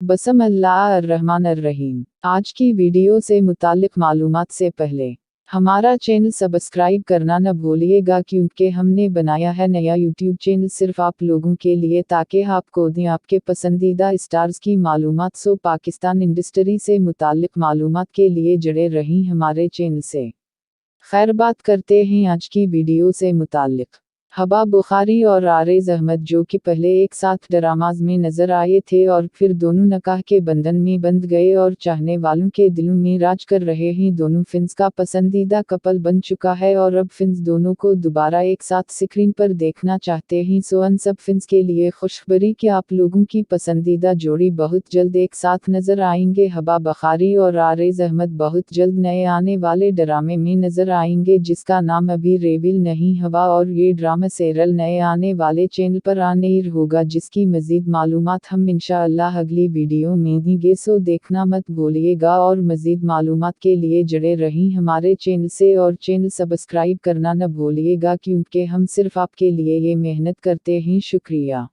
बसम अल्लाह अर्रहमान अर्रहीम। आज की वीडियो से मुताल्लिक मालूमात से पहले हमारा चैनल सब्सक्राइब करना न भूलिएगा, क्योंकि हमने बनाया है नया यूट्यूब चैनल सिर्फ आप लोगों के लिए, ताकि आपको दें आपके पसंदीदा स्टार्स की मालूमात। सो पाकिस्तान इंडस्ट्री से मुताल्लिक मालूमात के लिए जुड़े रहीं हमारे चैनल से। खैर, बात करते हैं आज की वीडियो से मुताल्लिक। हबा बुखारी और आरेज अहमद, जो कि पहले एक साथ ड्रामाज में नजर आए थे और फिर दोनों निकाह के बंधन में बंध गए और चाहने वालों के दिलों में राज कर रहे हैं। दोनों फिल्म्स का पसंदीदा कपल बन चुका है और अब फिल्म्स दोनों को दोबारा एक साथ स्क्रीन पर देखना चाहते हैं। सो उन सब फिल्म्स के लिए खुशखबरी कि आप लोगों की पसंदीदा जोड़ी बहुत जल्द एक साथ नजर आएंगे। हबा बुखारी और आरेज अहमद बहुत जल्द नए आने वाले ड्रामे में नजर आएंगे, जिसका नाम अभी रिवील नहीं हुआ, और ये ड्रामा सीरियल नए आने वाले चैनल पर ऑन-एयर होगा, जिसकी मजीद मालूमात हम इंशाअल्लाह अगली वीडियो में देंगे। सो देखना मत भूलिएगा और मजीद मालूमात के लिए जुड़े रहीं हमारे चैनल से, और चैनल सब्सक्राइब करना न भूलिएगा, क्योंकि हम सिर्फ आपके लिए ये मेहनत करते हैं। शुक्रिया।